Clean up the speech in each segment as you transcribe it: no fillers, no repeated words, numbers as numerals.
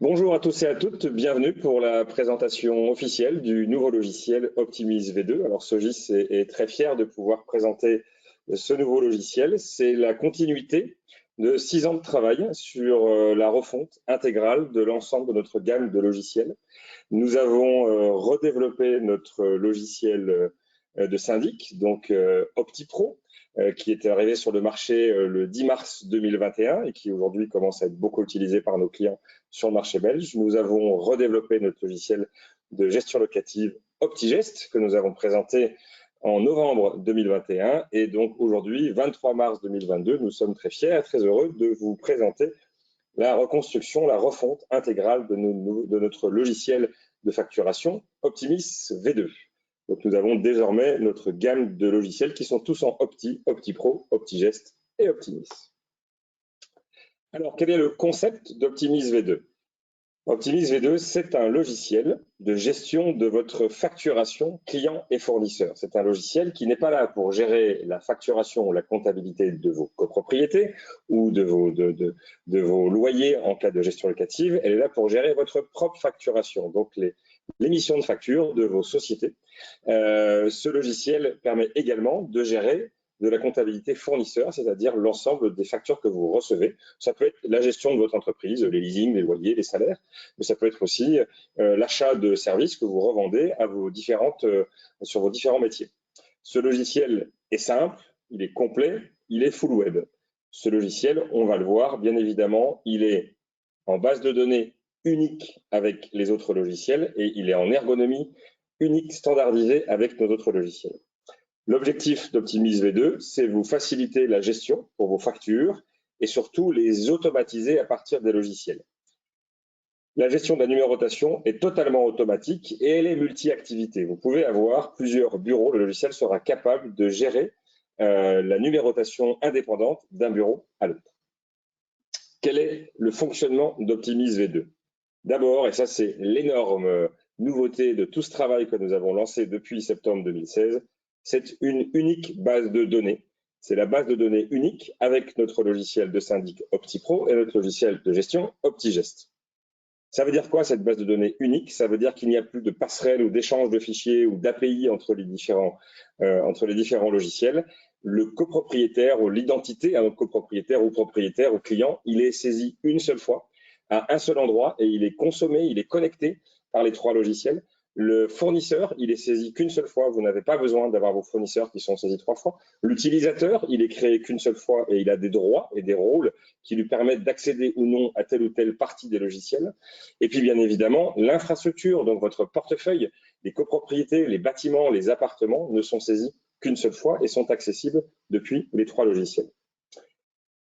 Bonjour à tous et à toutes, bienvenue pour la présentation officielle du nouveau logiciel Optimise V2. Alors Sogis est très fier de pouvoir présenter ce nouveau logiciel. C'est la continuité de 6 ans de travail sur la refonte intégrale de l'ensemble de notre gamme de logiciels. Nous avons redéveloppé notre logiciel de syndic, donc OptiPro, qui était arrivé sur le marché le 10 mars 2021 et qui aujourd'hui commence à être beaucoup utilisé par nos clients sur le marché belge. Nous avons redéveloppé notre logiciel de gestion locative OptiGest que nous avons présenté en novembre 2021 et donc aujourd'hui, 23 mars 2022, nous sommes très fiers et très heureux de vous présenter la reconstruction, la refonte intégrale de notre logiciel de facturation Optimis V2. Donc nous avons désormais notre gamme de logiciels qui sont tous en Opti, OptiPro, OptiGest et Optimis. Alors, quel est le concept d'Optimis V2? Optimis V2, c'est un logiciel de gestion de votre facturation client et fournisseur. C'est un logiciel qui n'est pas là pour gérer la facturation ou la comptabilité de vos copropriétés ou de vos loyers en cas de gestion locative. Elle est là pour gérer votre propre facturation, donc l'émission de factures de vos sociétés. Ce logiciel permet également de gérer de la comptabilité fournisseur, c'est-à-dire l'ensemble des factures que vous recevez. Ça peut être la gestion de votre entreprise, les leasings, les loyers, les salaires, mais ça peut être aussi l'achat de services que vous revendez à sur vos différents métiers. Ce logiciel est simple, il est complet, il est full web. Ce logiciel, on va le voir, bien évidemment, il est en base de données unique avec les autres logiciels et il est en ergonomie unique, standardisée avec nos autres logiciels. L'objectif d'Optimise V2, c'est vous faciliter la gestion pour vos factures et surtout les automatiser à partir des logiciels. La gestion de la numérotation est totalement automatique et elle est multi-activité. Vous pouvez avoir plusieurs bureaux. Le logiciel sera capable de gérer la numérotation indépendante d'un bureau à l'autre. Quel est le fonctionnement d'Optimise V2? D'abord, et ça c'est l'énorme nouveauté de tout ce travail que nous avons lancé depuis septembre 2016, c'est une unique base de données. C'est la base de données unique avec notre logiciel de syndic OptiPro et notre logiciel de gestion OptiGest. Ça veut dire quoi cette base de données unique? Ça veut dire qu'il n'y a plus de passerelle ou d'échange de fichiers ou d'API entre les différents logiciels. Le copropriétaire ou l'identité à notre copropriétaire ou propriétaire ou client, il est saisi une seule fois à un seul endroit et il est consommé, il est connecté par les 3 logiciels. Le fournisseur, il est saisi qu'une seule fois. Vous n'avez pas besoin d'avoir vos fournisseurs qui sont saisis 3 fois. L'utilisateur, il est créé qu'une seule fois et il a des droits et des rôles qui lui permettent d'accéder ou non à telle ou telle partie des logiciels. Et puis, bien évidemment, l'infrastructure, donc votre portefeuille, les copropriétés, les bâtiments, les appartements ne sont saisis qu'une seule fois et sont accessibles depuis les 3 logiciels.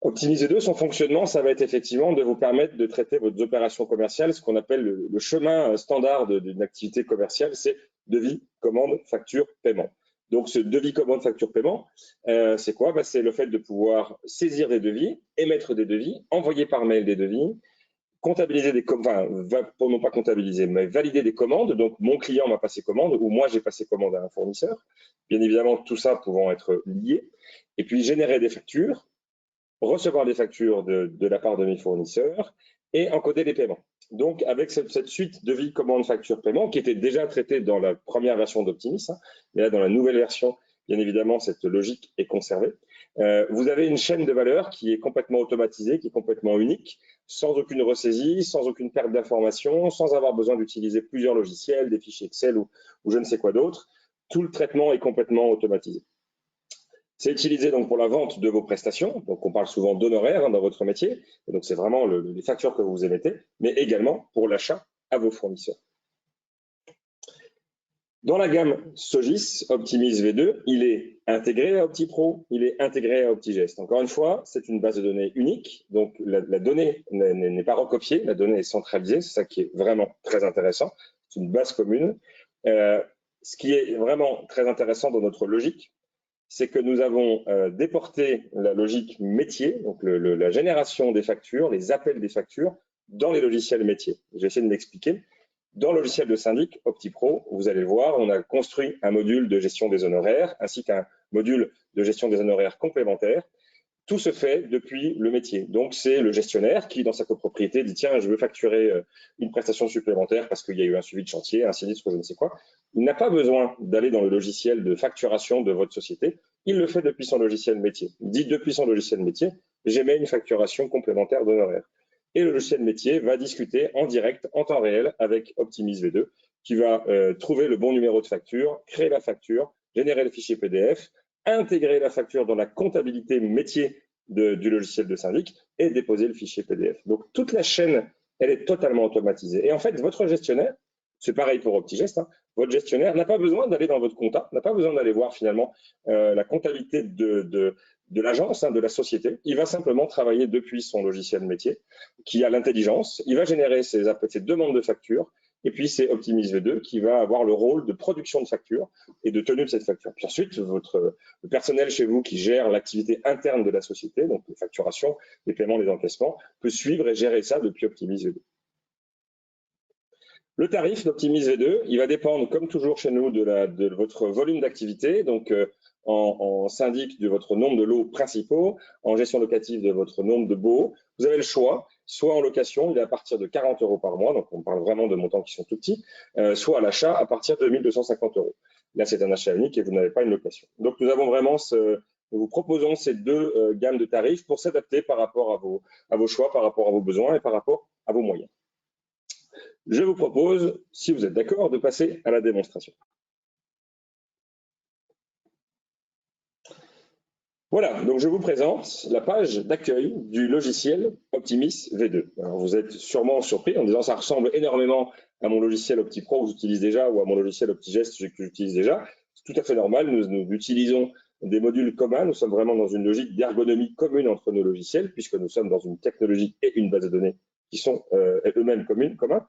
Optimise V2, son fonctionnement, ça va être effectivement de vous permettre de traiter vos opérations commerciales, ce qu'on appelle le chemin standard d'une activité commerciale, c'est devis, commande, facture, paiement. Donc ce devis, commande, facture, paiement, c'est quoi? C'est le fait de pouvoir saisir des devis, émettre des devis, envoyer par mail des devis, comptabiliser des commandes, pour non pas comptabiliser, mais valider des commandes. Donc mon client m'a passé commande ou moi j'ai passé commande à un fournisseur. Bien évidemment, tout ça pouvant être lié. Et puis générer des factures, recevoir des factures de la part de mes fournisseurs et encoder les paiements. Donc, avec cette suite devis, commande, facture, paiement, qui était déjà traitée dans la première version d'Optimis, mais là, dans la nouvelle version, bien évidemment, cette logique est conservée. Vous avez une chaîne de valeur qui est complètement automatisée, qui est complètement unique, sans aucune ressaisie, sans aucune perte d'information, sans avoir besoin d'utiliser plusieurs logiciels, des fichiers Excel ou je ne sais quoi d'autre. Tout le traitement est complètement automatisé. C'est utilisé donc pour la vente de vos prestations, donc on parle souvent d'honoraires dans votre métier, et donc c'est vraiment les factures que vous émettez, mais également pour l'achat à vos fournisseurs. Dans la gamme Sogis Optimise V2, il est intégré à OptiPro, il est intégré à OptiGest. Encore une fois, c'est une base de données unique, donc la donnée n'est pas recopiée, la donnée est centralisée, c'est ça qui est vraiment très intéressant, c'est une base commune. Ce qui est vraiment très intéressant dans notre logique, c'est que nous avons déporté la logique métier, donc la génération des factures, les appels des factures, dans les logiciels métiers. Je vais essayer de m'expliquer. Dans le logiciel de syndic OptiPro, vous allez le voir, on a construit un module de gestion des honoraires ainsi qu'un module de gestion des honoraires complémentaires. tout se fait depuis le métier. Donc, c'est le gestionnaire qui, dans sa copropriété, dit « Tiens, je veux facturer une prestation supplémentaire parce qu'il y a eu un suivi de chantier, un sinistre, je ne sais quoi ». Il n'a pas besoin d'aller dans le logiciel de facturation de votre société. Il le fait depuis son logiciel métier. Il dit depuis son logiciel métier, j'émets une facturation complémentaire d'honoraires. Et le logiciel métier va discuter en direct, en temps réel, avec Optimise V2, qui va trouver le bon numéro de facture, créer la facture, générer le fichier PDF, intégrer la facture dans la comptabilité métier du logiciel de syndic et déposer le fichier PDF. Donc, toute la chaîne, elle est totalement automatisée. Et en fait, votre gestionnaire, c'est pareil pour OptiGest, hein, votre gestionnaire n'a pas besoin d'aller dans votre compta, n'a pas besoin d'aller voir finalement la comptabilité de l'agence, hein, de la société. Il va simplement travailler depuis son logiciel métier qui a l'intelligence. Il va générer ses demandes de facture. Et puis, c'est Optimise V2 qui va avoir le rôle de production de facture et de tenue de cette facture. Puis ensuite, le personnel chez vous qui gère l'activité interne de la société, donc les facturations, les paiements, les encaissements, peut suivre et gérer ça depuis Optimise V2. Le tarif d'Optimise V2, il va dépendre, comme toujours chez nous, de votre volume d'activité. Donc, en syndic, de votre nombre de lots principaux, en gestion locative, de votre nombre de baux. Vous avez le choix, soit en location, il est à partir de 40 € par mois, donc on parle vraiment de montants qui sont tout petits, soit à l'achat à partir de 1 250 €. Là, c'est un achat unique et vous n'avez pas une location. Donc, nous avons vraiment nous vous proposons ces deux gammes de tarifs pour s'adapter par rapport à vos choix, par rapport à vos besoins et par rapport à vos moyens. Je vous propose, si vous êtes d'accord, de passer à la démonstration. Voilà, donc je vous présente la page d'accueil du logiciel Optimise V2. Alors vous êtes sûrement surpris en disant ça ressemble énormément à mon logiciel OptiPro que j'utilise déjà ou à mon logiciel OptiGest que j'utilise déjà. C'est tout à fait normal, nous utilisons des modules communs, nous sommes vraiment dans une logique d'ergonomie commune entre nos logiciels puisque nous sommes dans une technologie et une base de données qui sont eux-mêmes communs.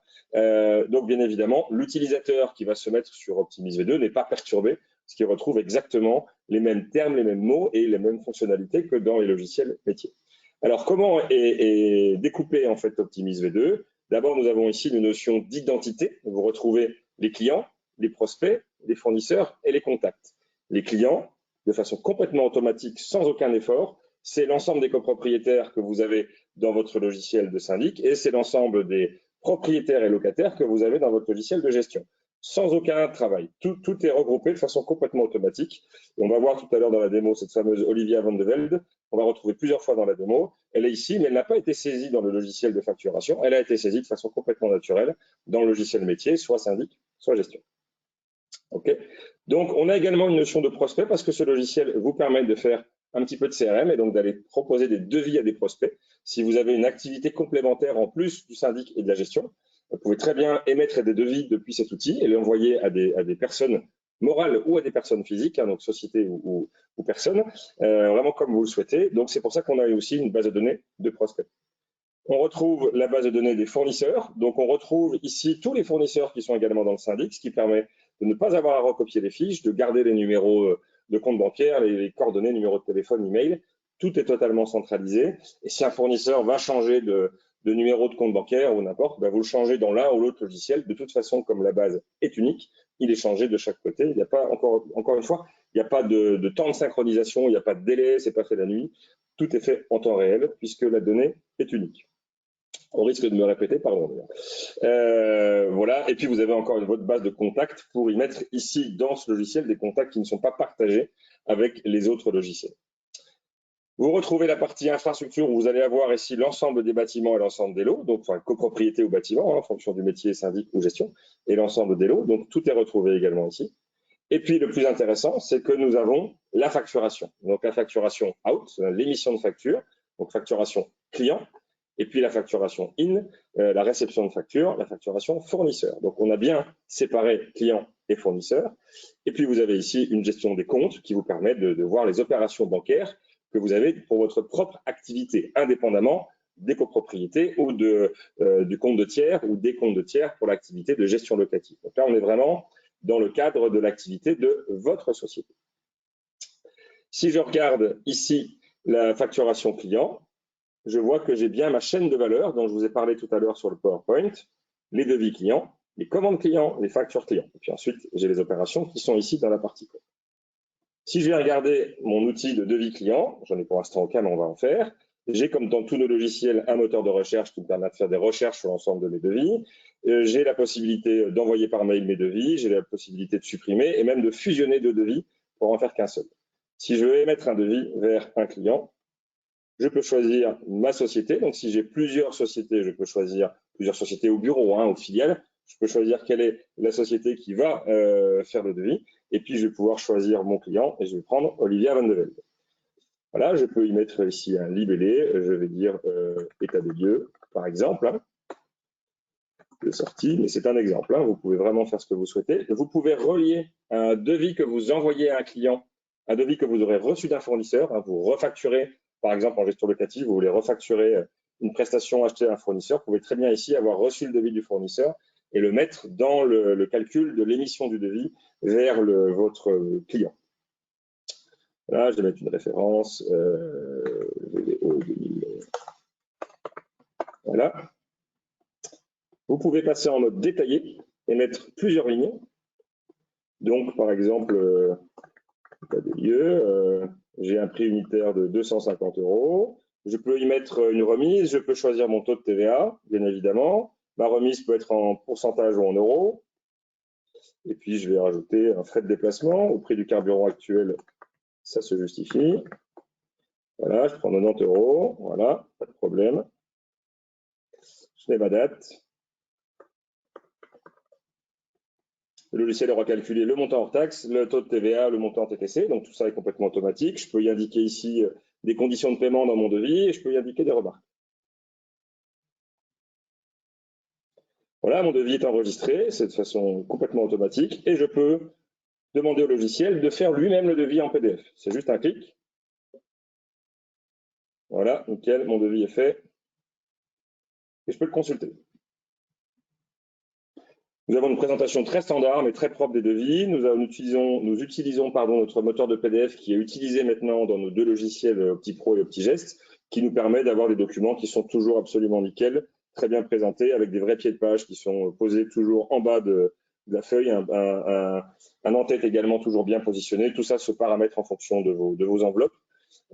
Donc bien évidemment, l'utilisateur qui va se mettre sur Optimise V2 n'est pas perturbé parce qu'il retrouve exactement les mêmes termes, les mêmes mots et les mêmes fonctionnalités que dans les logiciels métiers. Alors, comment est découpé en fait Optimise V2? D'abord, nous avons ici une notion d'identité. Vous retrouvez les clients, les prospects, les fournisseurs et les contacts. Les clients, de façon complètement automatique, sans aucun effort, c'est l'ensemble des copropriétaires que vous avez dans votre logiciel de syndic et c'est l'ensemble des propriétaires et locataires que vous avez dans votre logiciel de gestion. Sans aucun travail. Tout est regroupé de façon complètement automatique. Et on va voir tout à l'heure dans la démo cette fameuse Olivia van de Velde. On va retrouver plusieurs fois dans la démo. Elle est ici, mais elle n'a pas été saisie dans le logiciel de facturation. Elle a été saisie de façon complètement naturelle dans le logiciel métier, soit syndic, soit gestion. Okay. Donc, on a également une notion de prospect parce que ce logiciel vous permet de faire un petit peu de CRM et donc d'aller proposer des devis à des prospects. Si vous avez une activité complémentaire en plus du syndic et de la gestion, vous pouvez très bien émettre des devis depuis cet outil et les envoyer à des personnes morales ou à des personnes physiques, hein, donc sociétés ou personnes, vraiment comme vous le souhaitez. Donc, c'est pour ça qu'on a aussi une base de données de prospects. On retrouve la base de données des fournisseurs. Donc, on retrouve ici tous les fournisseurs qui sont également dans le syndic, ce qui permet de ne pas avoir à recopier les fiches, de garder les numéros de compte bancaire, les coordonnées, numéros de téléphone, email. Tout est totalement centralisé. Et si un fournisseur va changer de numéro de compte bancaire ou n'importe, ben vous le changez dans l'un ou l'autre logiciel. De toute façon, comme la base est unique, il est changé de chaque côté. Il n'y a pas, encore une fois, il n'y a pas de temps de synchronisation, il n'y a pas de délai, c'est pas fait la nuit. Tout est fait en temps réel puisque la donnée est unique. On risque de me répéter, pardon. Voilà, et puis vous avez encore votre base de contacts pour y mettre ici dans ce logiciel des contacts qui ne sont pas partagés avec les autres logiciels. Vous retrouvez la partie infrastructure où vous allez avoir ici l'ensemble des bâtiments et l'ensemble des lots, donc enfin, copropriété ou bâtiment, hein, en fonction du métier, syndic ou gestion, et l'ensemble des lots, donc tout est retrouvé également ici. Et puis le plus intéressant, c'est que nous avons la facturation. Donc la facturation out, l'émission de facture, donc facturation client, et puis la facturation in, la réception de facture, la facturation fournisseur. Donc on a bien séparé client et fournisseur. Et puis vous avez ici une gestion des comptes qui vous permet de voir les opérations bancaires que vous avez pour votre propre activité, indépendamment des copropriétés ou du compte de tiers ou des comptes de tiers pour l'activité de gestion locative. Donc là, on est vraiment dans le cadre de l'activité de votre société. Si je regarde ici la facturation client, je vois que j'ai bien ma chaîne de valeur dont je vous ai parlé tout à l'heure sur le PowerPoint, les devis clients, les commandes clients, les factures clients. Et puis ensuite, j'ai les opérations qui sont ici dans la partie code. Si je vais regarder mon outil de devis client, j'en ai pour l'instant aucun, mais on va en faire. J'ai, comme dans tous nos logiciels, un moteur de recherche qui me permet de faire des recherches sur l'ensemble de mes devis. J'ai la possibilité d'envoyer par mail mes devis, j'ai la possibilité de supprimer et même de fusionner deux devis pour en faire qu'un seul. Si je veux émettre un devis vers un client, je peux choisir ma société. Donc, si j'ai plusieurs sociétés, je peux choisir plusieurs sociétés au bureau, aux filiales. Je peux choisir quelle est la société qui va faire le devis. Et puis, je vais pouvoir choisir mon client et je vais prendre Olivia Van de Velde. Voilà, je peux y mettre ici un libellé. Je vais dire état des lieux, par exemple. De sortie, mais c'est un exemple. Vous pouvez vraiment faire ce que vous souhaitez. Vous pouvez relier un devis que vous envoyez à un client, un devis que vous aurez reçu d'un fournisseur. Vous refacturez, par exemple en gestion locative, vous voulez refacturer une prestation achetée à un fournisseur. Vous pouvez très bien ici avoir reçu le devis du fournisseur et le mettre dans le calcul de l'émission du devis vers votre client. Là, je vais mettre une référence. Voilà. Vous pouvez passer en mode détaillé et mettre plusieurs lignes. Donc, par exemple, état des lieux, j'ai un prix unitaire de 250 €. Je peux y mettre une remise, je peux choisir mon taux de TVA, bien évidemment. Ma remise peut être en pourcentage ou en euros. Et puis, je vais rajouter un frais de déplacement au prix du carburant actuel. Ça se justifie. Voilà, je prends 90 €. Voilà, pas de problème. Je mets ma date. Le logiciel aura calculé le montant hors taxe, le taux de TVA, le montant TTC, donc tout ça est complètement automatique. Je peux y indiquer ici des conditions de paiement dans mon devis et je peux y indiquer des remarques. Voilà, mon devis est enregistré, c'est de façon complètement automatique et je peux demander au logiciel de faire lui-même le devis en PDF. C'est juste un clic. Voilà, nickel, mon devis est fait et je peux le consulter. Nous avons une présentation très standard mais très propre des devis. Nous utilisons notre moteur de PDF qui est utilisé maintenant dans nos deux logiciels OptiPro et OptiGest, qui nous permet d'avoir des documents qui sont toujours absolument nickel, très bien présentés, avec des vrais pieds de page qui sont posés toujours en bas de la feuille, un en-tête également toujours bien positionné. Tout ça se paramètre en fonction de vos enveloppes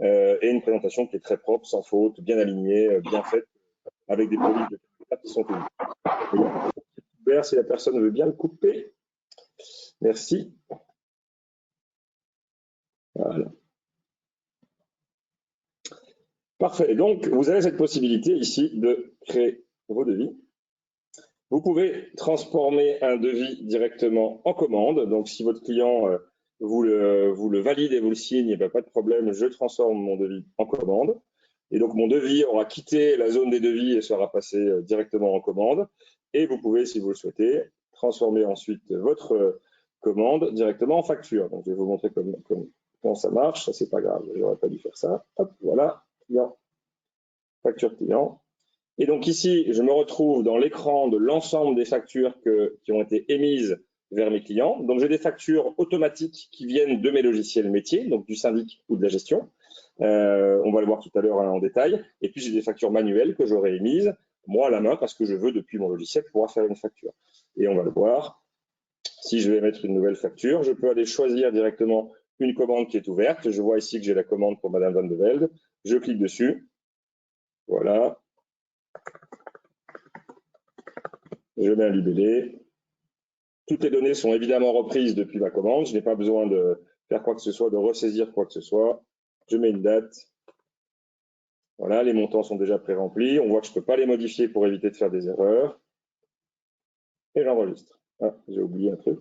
et une présentation qui est très propre, sans faute, bien alignée, bien faite, avec des polices de caractère qui sont unies. Si la personne veut bien le couper. Merci. Voilà. Parfait. Donc, vous avez cette possibilité ici de créer vos devis. Vous pouvez transformer un devis directement en commande. Donc, si votre client vous le valide et vous le signe, pas de problème, je transforme mon devis en commande. Et donc, mon devis aura quitté la zone des devis et sera passé directement en commande. Et vous pouvez, si vous le souhaitez, transformer ensuite votre commande directement en facture. Donc, je vais vous montrer comment ça marche. Ça, c'est pas grave, j'aurais pas dû faire ça. Hop, voilà, client, facture client. Et donc ici, je me retrouve dans l'écran de l'ensemble des factures qui ont été émises vers mes clients. Donc, j'ai des factures automatiques qui viennent de mes logiciels métiers, donc du syndic ou de la gestion. On va le voir tout à l'heure en détail. Et puis, j'ai des factures manuelles que j'aurai émises, moi à la main, parce que je veux, depuis mon logiciel, pouvoir faire une facture. Et on va le voir. Si je vais mettre une nouvelle facture, je peux aller choisir directement une commande qui est ouverte. Je vois ici que j'ai la commande pour Madame Van de Velde. Je clique dessus. Voilà. Je mets un libellé. Toutes les données sont évidemment reprises depuis ma commande. Je n'ai pas besoin de faire quoi que ce soit, de ressaisir quoi que ce soit. Je mets une date. Voilà, les montants sont déjà pré-remplis. On voit que je ne peux pas les modifier pour éviter de faire des erreurs. Et j'enregistre. Ah, j'ai oublié un truc.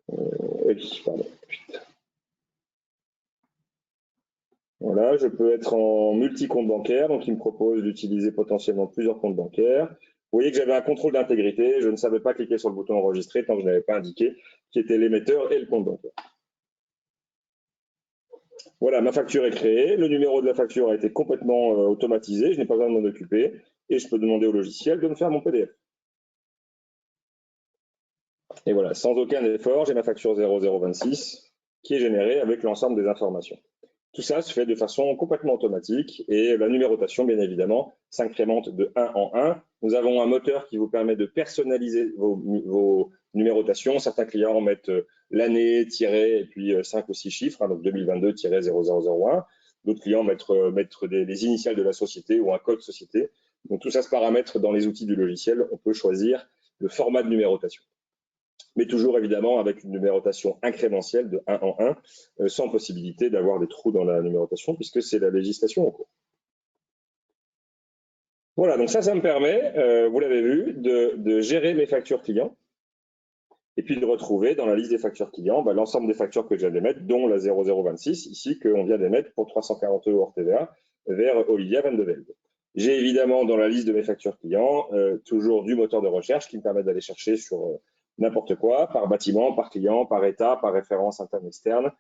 Oui, pardon. Voilà, je peux être en multi-compte bancaire, donc il me propose d'utiliser potentiellement plusieurs comptes bancaires. Vous voyez que j'avais un contrôle d'intégrité, je ne savais pas cliquer sur le bouton enregistrer tant que je n'avais pas indiqué qui était l'émetteur et le compte bancaire. Voilà, ma facture est créée, le numéro de la facture a été complètement automatisé, je n'ai pas besoin de m'en occuper et je peux demander au logiciel de me faire mon PDF. Et voilà, sans aucun effort, j'ai ma facture 0026 qui est générée avec l'ensemble des informations. Tout ça se fait de façon complètement automatique et la numérotation, bien évidemment, s'incrémente de 1 en 1. Nous avons un moteur qui vous permet de personnaliser vos numérotations. Certains clients mettent l'année, tiré, et puis 5 ou 6 chiffres, hein, donc 2022-0001. D'autres clients mettent les initiales de la société ou un code société. Donc tout ça se paramètre dans les outils du logiciel. On peut choisir le format de numérotation, mais toujours évidemment avec une numérotation incrémentielle de 1 en 1, sans possibilité d'avoir des trous dans la numérotation, puisque c'est la législation en cours. Voilà, donc ça me permet, vous l'avez vu, de gérer mes factures clients, et puis de retrouver dans la liste des factures clients l'ensemble des factures que je viens d'émettre, dont la 0026, ici, qu'on vient d'émettre pour 340 € hors TVA, vers Olivia Van de Velde. J'ai évidemment dans la liste de mes factures clients toujours du moteur de recherche qui me permet d'aller chercher sur n'importe quoi, par bâtiment, par client, par état, par référence interne-externe,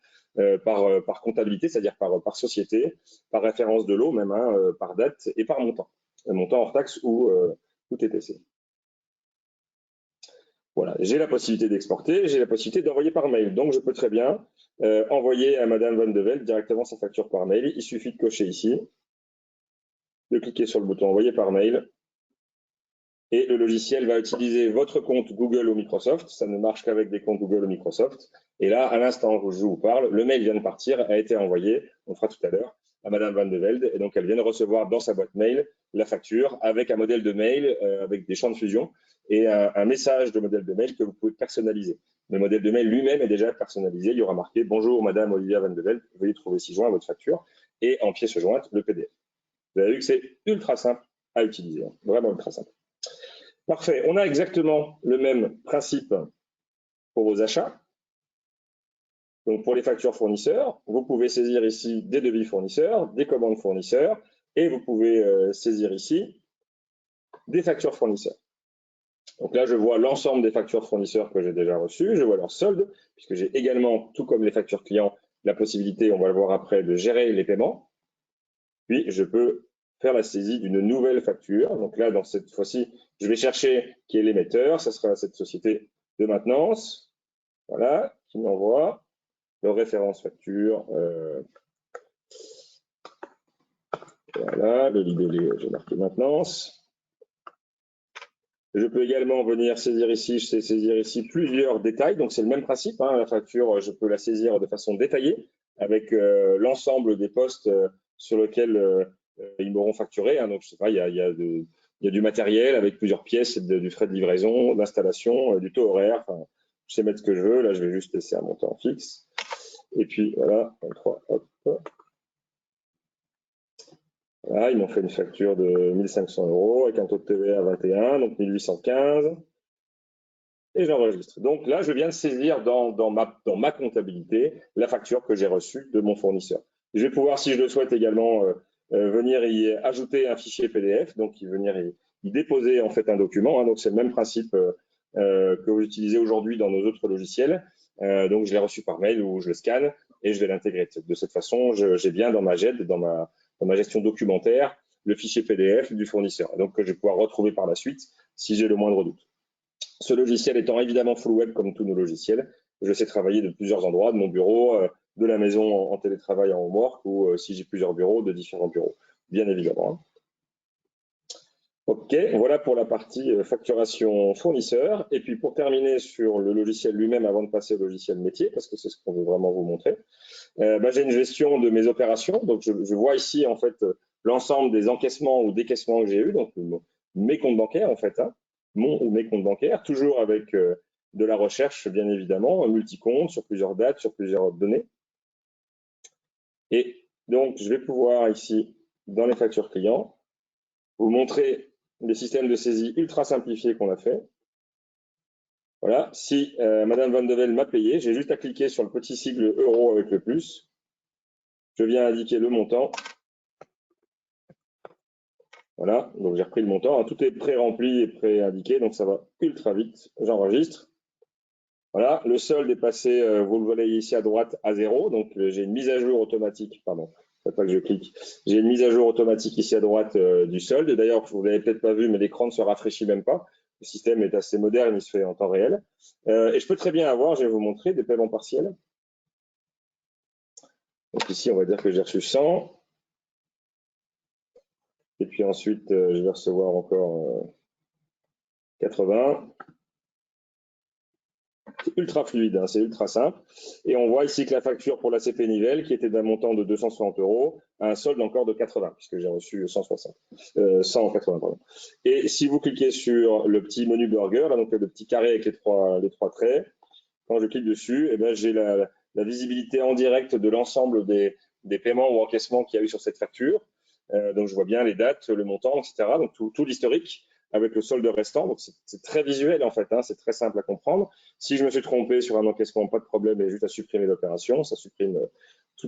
par comptabilité, c'est-à-dire par société, par référence de lot même, hein, par date et par montant hors taxe ou TTC. Voilà, j'ai la possibilité d'exporter, j'ai la possibilité d'envoyer par mail. Donc, je peux très bien envoyer à Madame Van de Velde directement sa facture par mail. Il suffit de cocher ici, de cliquer sur le bouton envoyer par mail. Et le logiciel va utiliser votre compte Google ou Microsoft. Ça ne marche qu'avec des comptes Google ou Microsoft. Et là, à l'instant où je vous parle, le mail vient de partir, a été envoyé, on fera tout à l'heure, à Madame Van de Velde. Et donc, elle vient de recevoir dans sa boîte mail la facture avec un modèle de mail, avec des champs de fusion et un message de modèle de mail que vous pouvez personnaliser. Le modèle de mail lui-même est déjà personnalisé. Il y aura marqué « Bonjour Madame Olivia Van de Velde, veuillez trouver ci-joint votre facture » et en pièce jointe le PDF. Vous avez vu que c'est ultra simple à utiliser, hein. Vraiment ultra simple. Parfait, on a exactement le même principe pour vos achats. Donc pour les factures fournisseurs, vous pouvez saisir ici des devis fournisseurs, des commandes fournisseurs, et vous pouvez saisir ici des factures fournisseurs. Donc là, je vois l'ensemble des factures fournisseurs que j'ai déjà reçues, je vois leur solde, puisque j'ai également, tout comme les factures clients, la possibilité, on va le voir après, de gérer les paiements. Puis je peux faire la saisie d'une nouvelle facture. Donc là, dans cette fois-ci, je vais chercher qui est l'émetteur. Ça sera cette société de maintenance, voilà, qui m'envoie le référence facture. Voilà, le libellé, j'ai marqué maintenance. Je peux également venir saisir ici, je sais saisir ici plusieurs détails. Donc c'est le même principe, hein, la facture, je peux la saisir de façon détaillée avec l'ensemble des postes sur lesquels ils m'auront facturé, hein. Donc je sais pas, il y a du matériel avec plusieurs pièces, du frais de livraison, d'installation, du taux horaire. Enfin, je sais mettre ce que je veux. Là, je vais juste laisser un montant fixe. Et puis voilà, 23, hop. Voilà, ils m'ont fait une facture de 1 500 € avec un taux de TVA à 21, donc 1815. Et j'enregistre. Donc là, je viens de saisir dans ma comptabilité la facture que j'ai reçue de mon fournisseur. Je vais pouvoir, si je le souhaite également, venir y ajouter un fichier PDF, donc venir y déposer en fait un document, hein. Donc c'est le même principe que vous utilisez aujourd'hui dans nos autres logiciels. Donc je l'ai reçu par mail ou je le scanne et je vais l'intégrer. De cette façon, j'ai bien dans ma GED, dans ma gestion documentaire, le fichier PDF du fournisseur, donc que je vais pouvoir retrouver par la suite si j'ai le moindre doute. Ce logiciel étant évidemment full web comme tous nos logiciels, je sais travailler de plusieurs endroits, de mon bureau, de la maison en télétravail en homework ou si j'ai plusieurs bureaux, de différents bureaux, bien évidemment. Ok, voilà pour la partie facturation fournisseur. Et puis pour terminer sur le logiciel lui-même avant de passer au logiciel métier, parce que c'est ce qu'on veut vraiment vous montrer, j'ai une gestion de mes opérations. Donc je vois ici en fait l'ensemble des encaissements ou décaissements que j'ai eu, donc mes comptes bancaires en fait, hein, mon ou mes comptes bancaires, toujours avec de la recherche bien évidemment, un multi-compte sur plusieurs dates, sur plusieurs données. Et donc je vais pouvoir ici dans les factures clients vous montrer les systèmes de saisie ultra simplifiés qu'on a fait. Voilà, si Madame Van de Velde m'a payé, j'ai juste à cliquer sur le petit sigle euro avec le plus. Je viens indiquer le montant. Voilà, donc j'ai repris le montant. Tout est pré-rempli et pré-indiqué, donc ça va ultra vite. J'enregistre. Voilà, le solde est passé, vous le voyez ici à droite, à 0. Donc j'ai une mise à jour automatique, pardon, faut pas que je clique. J'ai une mise à jour automatique ici à droite du solde. D'ailleurs, vous l'avez peut-être pas vu, mais l'écran ne se rafraîchit même pas. Le système est assez moderne, il se fait en temps réel. Et je peux très bien avoir, je vais vous montrer, des paiements partiels. Donc ici, on va dire que j'ai reçu 100. Et puis ensuite, je vais recevoir encore 80. C'est ultra fluide, hein, c'est ultra simple. Et on voit ici que la facture pour l'ACP Nivelles, qui était d'un montant de 260 €, a un solde encore de 80, puisque j'ai reçu 180. Pardon. Et si vous cliquez sur le petit menu burger, là, donc le petit carré avec les trois traits, quand je clique dessus, eh ben, j'ai la visibilité en direct de l'ensemble des paiements ou encaissements qu'il y a eu sur cette facture. Donc je vois bien les dates, le montant, etc. Donc tout l'historique avec le solde restant. Donc c'est très visuel en fait, hein, c'est très simple à comprendre. Si je me suis trompé sur un encaissement, pas de problème, il y a juste à supprimer l'opération, ça supprime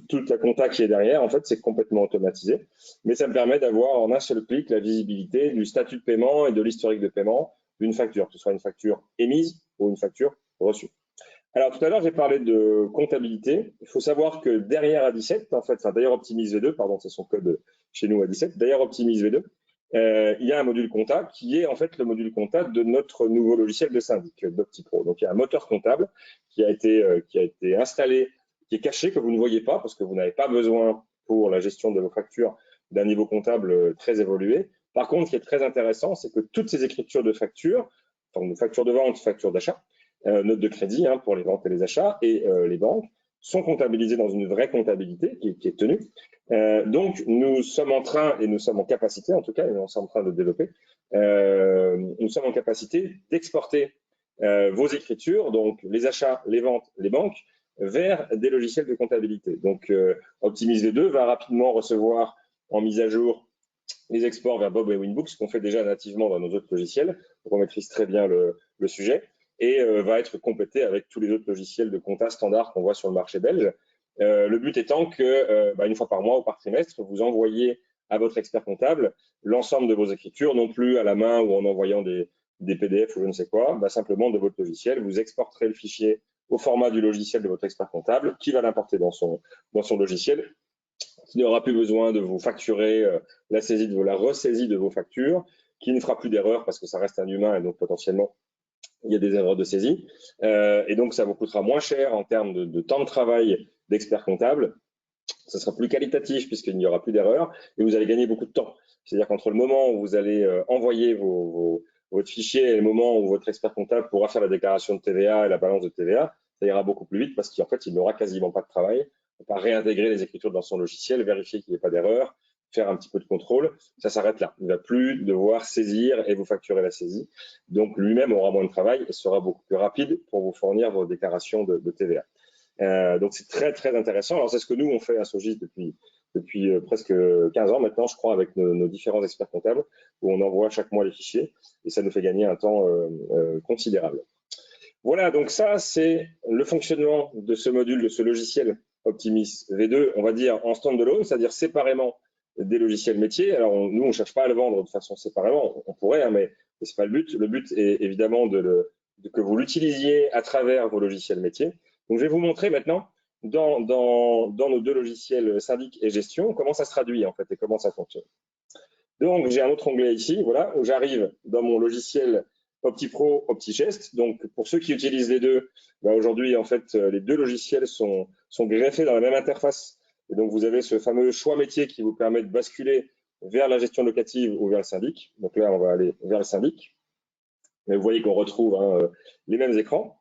toute la compta qui est derrière. En fait, c'est complètement automatisé, mais ça me permet d'avoir en un seul clic la visibilité du statut de paiement et de l'historique de paiement d'une facture, que ce soit une facture émise ou une facture reçue. Alors tout à l'heure, j'ai parlé de comptabilité. Il faut savoir que derrière A17, en fait, enfin d'ailleurs Optimise V2, pardon, c'est son code chez nous A17, derrière Optimise V2, il y a un module compta qui est en fait le module compta de notre nouveau logiciel de syndic, d'OptiPro. Donc il y a un moteur comptable qui a été installé, qui est caché, que vous ne voyez pas parce que vous n'avez pas besoin pour la gestion de vos factures d'un niveau comptable très évolué. Par contre, ce qui est très intéressant, c'est que toutes ces écritures de factures, donc factures de vente, factures d'achat, notes de crédit hein, pour les ventes et les achats et les banques, sont comptabilisées dans une vraie comptabilité qui est tenue. Donc, nous sommes en train, et nous sommes en capacité, en tout cas, et nous sommes en train de développer, nous sommes en capacité d'exporter vos écritures, donc les achats, les ventes, les banques, vers des logiciels de comptabilité. Donc, Optimise V2 va rapidement recevoir en mise à jour les exports vers Bob et Winbooks, ce qu'on fait déjà nativement dans nos autres logiciels. Donc, on maîtrise très bien le sujet et va être complété avec tous les autres logiciels de compta standard qu'on voit sur le marché belge. Le but étant que, une fois par mois ou par trimestre, vous envoyez à votre expert comptable l'ensemble de vos écritures, non plus à la main ou en envoyant des PDF ou je ne sais quoi, simplement de votre logiciel. Vous exporterez le fichier au format du logiciel de votre expert comptable qui va l'importer dans son logiciel, qui n'aura plus besoin de vous facturer la ressaisie de vos factures, qui ne fera plus d'erreurs parce que ça reste un humain et donc potentiellement il y a des erreurs de saisie. Et donc ça vous coûtera moins cher en termes de temps de travail d'expert comptable. Ça sera plus qualitatif puisqu'il n'y aura plus d'erreurs et vous allez gagner beaucoup de temps. C'est-à-dire qu'entre le moment où vous allez envoyer votre fichier et le moment où votre expert comptable pourra faire la déclaration de TVA et la balance de TVA, ça ira beaucoup plus vite parce qu'en fait, il n'aura quasiment pas de travail. Il va réintégrer les écritures dans son logiciel, vérifier qu'il n'y ait pas d'erreur, faire un petit peu de contrôle. Ça s'arrête là. Il ne va plus devoir saisir et vous facturer la saisie. Donc, lui-même aura moins de travail et sera beaucoup plus rapide pour vous fournir vos déclarations de TVA. Donc, c'est très, très intéressant. Alors, c'est ce que nous, on fait à Sogis depuis presque 15 ans maintenant, je crois, avec nos différents experts comptables, où on envoie chaque mois les fichiers et ça nous fait gagner un temps considérable. Voilà, donc ça, c'est le fonctionnement de ce module, de ce logiciel Optimise V2, on va dire en standalone, c'est-à-dire séparément des logiciels métiers. Alors, nous, on ne cherche pas à le vendre de façon séparément, on pourrait, hein, mais ce n'est pas le but. Le but est évidemment que vous l'utilisiez à travers vos logiciels métiers. Donc, je vais vous montrer maintenant dans nos deux logiciels syndic et gestion comment ça se traduit en fait et comment ça fonctionne. Donc, j'ai un autre onglet ici, voilà, où j'arrive dans mon logiciel OptiPro, OptiGest. Donc, pour ceux qui utilisent les deux, aujourd'hui, en fait, les deux logiciels sont greffés dans la même interface. Et donc, vous avez ce fameux choix métier qui vous permet de basculer vers la gestion locative ou vers le syndic. Donc là, on va aller vers le syndic. Mais vous voyez qu'on retrouve les mêmes écrans.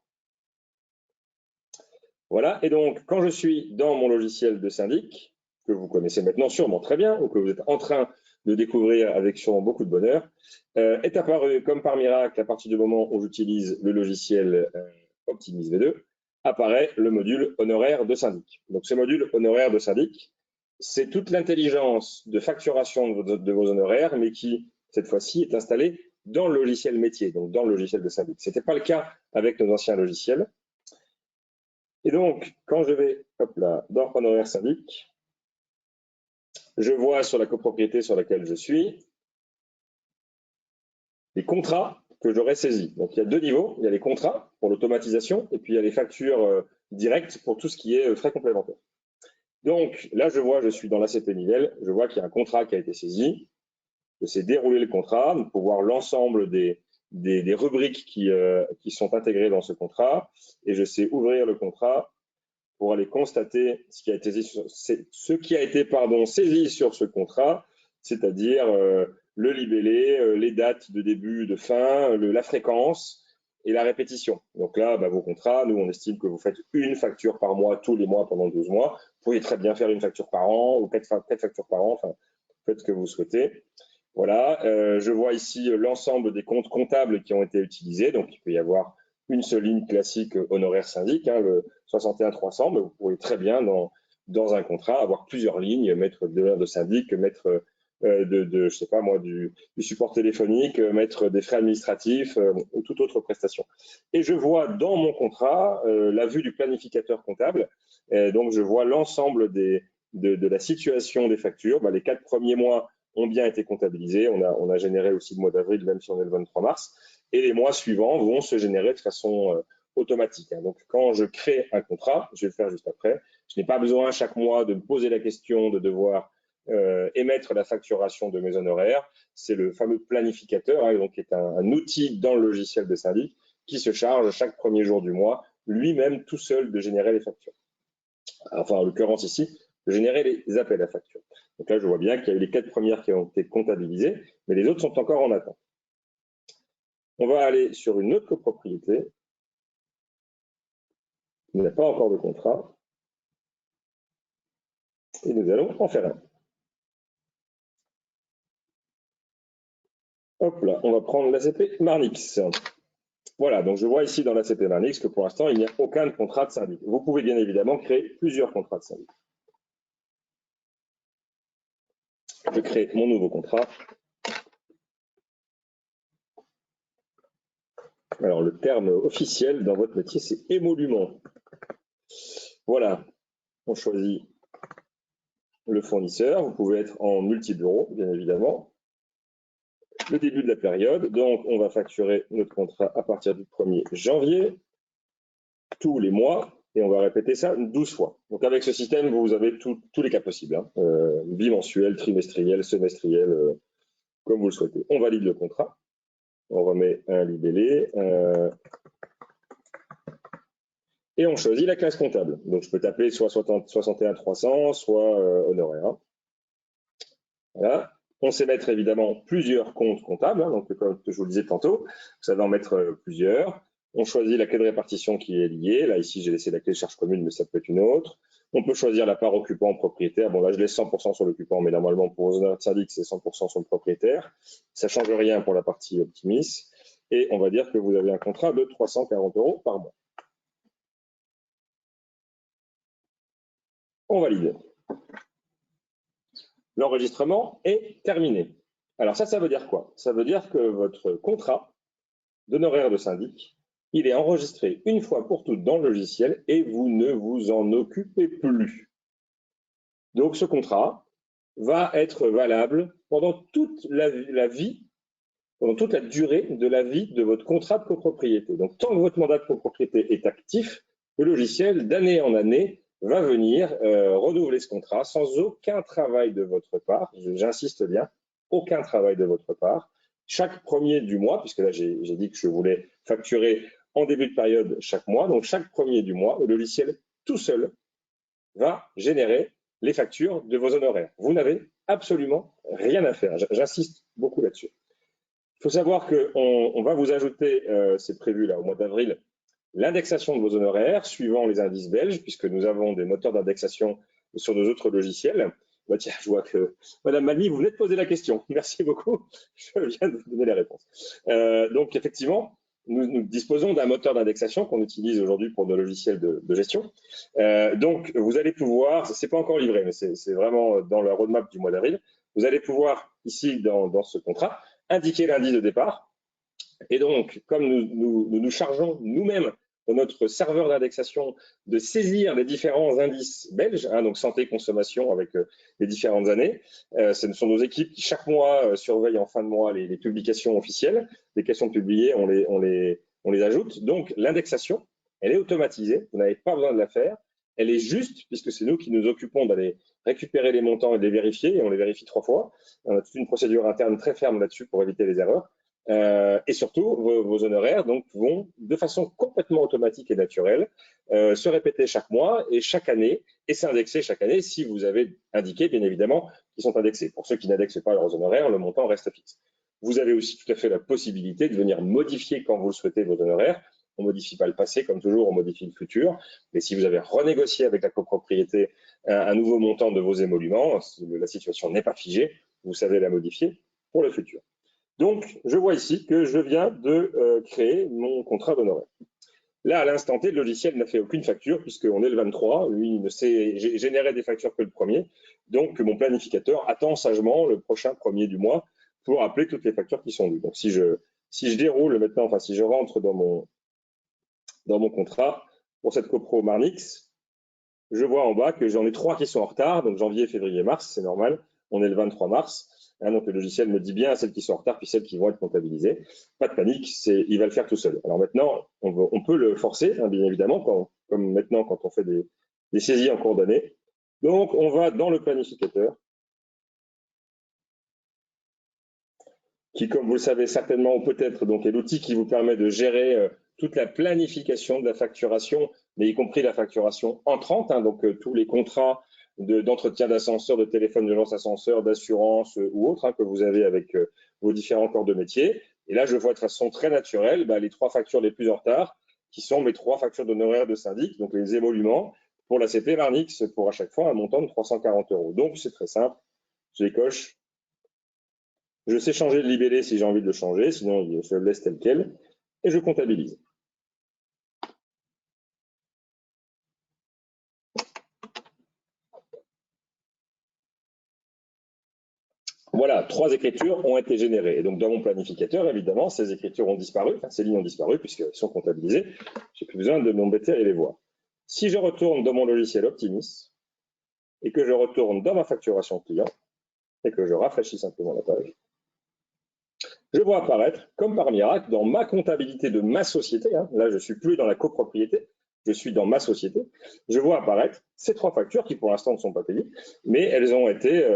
Voilà, et donc quand je suis dans mon logiciel de syndic, que vous connaissez maintenant sûrement très bien, ou que vous êtes en train de découvrir avec sûrement beaucoup de bonheur, est apparu comme par miracle à partir du moment où j'utilise le logiciel Optimise V2, apparaît le module honoraire de syndic. Donc ce module honoraire de syndic, c'est toute l'intelligence de facturation de vos honoraires, mais qui, cette fois-ci, est installée dans le logiciel métier, donc dans le logiciel de syndic. Ce n'était pas le cas avec nos anciens logiciels. Et donc, quand je vais dans honoraire syndic, je vois sur la copropriété sur laquelle je suis les contrats que j'aurais saisis. Donc, il y a deux niveaux. Il y a les contrats pour l'automatisation et puis il y a les factures directes pour tout ce qui est frais complémentaires. Donc, là, je suis dans l'ACP Nivelles, je vois qu'il y a un contrat qui a été saisi. Je sais dérouler le contrat pour voir l'ensemble des rubriques qui sont intégrées dans ce contrat et je sais ouvrir le contrat pour aller constater ce qui a été saisi sur ce contrat, c'est-à-dire le libellé, les dates de début, de fin, la fréquence et la répétition. Donc là, vos contrats, nous, on estime que vous faites une facture par mois, tous les mois, pendant 12 mois. Vous pourriez très bien faire une facture par an ou 4 factures par an, enfin, faites ce que vous souhaitez. Voilà, je vois ici l'ensemble des comptes comptables qui ont été utilisés. Donc, il peut y avoir une seule ligne classique honoraire syndic, le 61-300, mais vous pourriez très bien, dans un contrat, avoir plusieurs lignes, mettre de l'heure de syndic, mettre je sais pas moi, du support téléphonique, mettre des frais administratifs ou toute autre prestation. Et je vois dans mon contrat la vue du planificateur comptable. Donc, je vois l'ensemble de la situation des factures. Les 4 premiers mois ont bien été comptabilisés. On a généré aussi le mois d'avril, même si on est le 23 mars. Et les mois suivants vont se générer de façon automatique. Donc, quand je crée un contrat, je vais le faire juste après, je n'ai pas besoin chaque mois de me poser la question de devoir émettre la facturation de mes honoraires. C'est le fameux planificateur, donc qui est un outil dans le logiciel de syndic qui se charge chaque premier jour du mois, lui-même tout seul, de générer les factures. Enfin, en l'occurrence ici, de générer les appels à factures. Donc là, je vois bien qu'il y a eu les 4 premières qui ont été comptabilisées, mais les autres sont encore en attente. On va aller sur une autre copropriété. Il n'y a pas encore de contrat. Et nous allons en faire un. Hop là, on va prendre l'ACP Marnix. Voilà, donc je vois ici dans l'ACP Marnix que pour l'instant, il n'y a aucun contrat de syndic. Vous pouvez bien évidemment créer plusieurs contrats de syndic. Je crée mon nouveau contrat. Alors, le terme officiel dans votre métier, c'est émolument. Voilà, on choisit le fournisseur. Vous pouvez être en multi-bureau, bien évidemment. Le début de la période, donc on va facturer notre contrat à partir du 1er janvier, tous les mois, et on va répéter ça 12 fois. Donc avec ce système, vous avez tous les cas possibles, bimensuel, trimestriel, semestriel, comme vous le souhaitez. On valide le contrat, on remet un libellé, et on choisit la classe comptable. Donc je peux taper soit 61-300, soit honoraire. Voilà. On sait mettre évidemment plusieurs comptes comptables, donc comme je vous le disais tantôt, vous savez en mettre plusieurs. On choisit la clé de répartition qui est liée. Là, ici, j'ai laissé la clé de charge commune, mais ça peut être une autre. On peut choisir la part occupant propriétaire. Bon, là, je laisse 100% sur l'occupant, mais normalement, pour les honoraires de syndic, c'est 100% sur le propriétaire. Ça ne change rien pour la partie Optimis. Et on va dire que vous avez un contrat de 340 € par mois. On valide. L'enregistrement est terminé. Alors ça veut dire quoi? Ça veut dire que votre contrat d'honoraire de syndic, il est enregistré une fois pour toutes dans le logiciel et vous ne vous en occupez plus. Donc ce contrat va être valable pendant toute la vie, pendant toute la durée de la vie de votre contrat de copropriété. Donc tant que votre mandat de copropriété est actif, le logiciel d'année en année va venir renouveler ce contrat sans aucun travail de votre part, j'insiste bien, aucun travail de votre part, chaque premier du mois, puisque là j'ai dit que je voulais facturer en début de période chaque mois, donc chaque premier du mois, le logiciel tout seul va générer les factures de vos honoraires. Vous n'avez absolument rien à faire, j'insiste beaucoup là-dessus. Il faut savoir qu'on va vous ajouter, c'est prévu là au mois d'avril, l'indexation de vos honoraires suivant les indices belges, puisque nous avons des moteurs d'indexation sur nos autres logiciels. Tiens, je vois que Madame Malmy, vous venez de poser la question. Merci beaucoup. Je viens de vous donner les réponses. Donc, effectivement, nous disposons d'un moteur d'indexation qu'on utilise aujourd'hui pour nos logiciels de gestion. Donc, vous allez pouvoir, c'est pas encore livré, mais c'est vraiment dans la roadmap du mois d'avril, vous allez pouvoir, ici, dans ce contrat, indiquer l'indice de départ. Et donc, comme nous chargeons nous-mêmes dans notre serveur d'indexation de saisir les différents indices belges, donc santé, consommation avec les différentes années, ce sont nos équipes qui chaque mois surveillent en fin de mois les publications officielles. Les questions publiées, on les ajoute. Donc, l'indexation, elle est automatisée, vous n'avez pas besoin de la faire. Elle est juste, puisque c'est nous qui nous occupons d'aller récupérer les montants et de les vérifier, et on les vérifie 3 fois. On a toute une procédure interne très ferme là-dessus pour éviter les erreurs. Et surtout, vos honoraires donc, vont de façon complètement automatique et naturelle se répéter chaque mois et chaque année et s'indexer chaque année si vous avez indiqué, bien évidemment, qu'ils sont indexés. Pour ceux qui n'indexent pas leurs honoraires, le montant reste fixe. Vous avez aussi tout à fait la possibilité de venir modifier quand vous le souhaitez vos honoraires. On ne modifie pas le passé, comme toujours, on modifie le futur. Mais si vous avez renégocié avec la copropriété un nouveau montant de vos émoluments, la situation n'est pas figée, vous savez la modifier pour le futur. Donc, je vois ici que je viens de créer mon contrat d'honoraires. Là, à l'instant T, le logiciel n'a fait aucune facture puisqu'on est le 23. Lui, il ne sait générer des factures que le premier. Donc, mon planificateur attend sagement le prochain premier du mois pour appeler toutes les factures qui sont dues. Donc, si je déroule maintenant, enfin, si je rentre dans mon contrat pour cette copro Marnix, je vois en bas que j'en ai 3 qui sont en retard. Donc, janvier, février, mars, c'est normal. On est le 23 mars. Donc, le logiciel me dit bien celles qui sont en retard puis celles qui vont être comptabilisées. Pas de panique, il va le faire tout seul. Alors maintenant, on peut le forcer, hein, bien évidemment, comme maintenant quand on fait des saisies en cours d'année. Donc, on va dans le planificateur, qui, comme vous le savez certainement ou peut-être, donc est l'outil qui vous permet de gérer toute la planification de la facturation, mais y compris la facturation entrante, hein, donc tous les contrats d'entretien d'ascenseur, de téléphone d'urgence ascenseur, d'assurance ou autres que vous avez avec vos différents corps de métier. Et là, je vois de façon très naturelle les 3 factures les plus en retard, qui sont mes 3 factures d'honoraires de syndic, donc les émoluments pour la CP Marnix, pour à chaque fois un montant de 340 €. Donc, c'est très simple, je les coche. Je sais changer le libellé si j'ai envie de le changer, sinon je le laisse tel quel, et je comptabilise. Voilà, 3 écritures ont été générées. Et donc, dans mon planificateur, évidemment, ces écritures ont disparu, enfin, ces lignes ont disparu puisqu'elles sont comptabilisées. Je n'ai plus besoin de m'embêter à les voir. Si je retourne dans mon logiciel Optimis et que je retourne dans ma facturation client et que je rafraîchis simplement la page, je vois apparaître, comme par miracle, dans ma comptabilité de ma société, là je ne suis plus dans la copropriété, je suis dans ma société, je vois apparaître ces 3 factures qui pour l'instant ne sont pas payées, mais elles ont été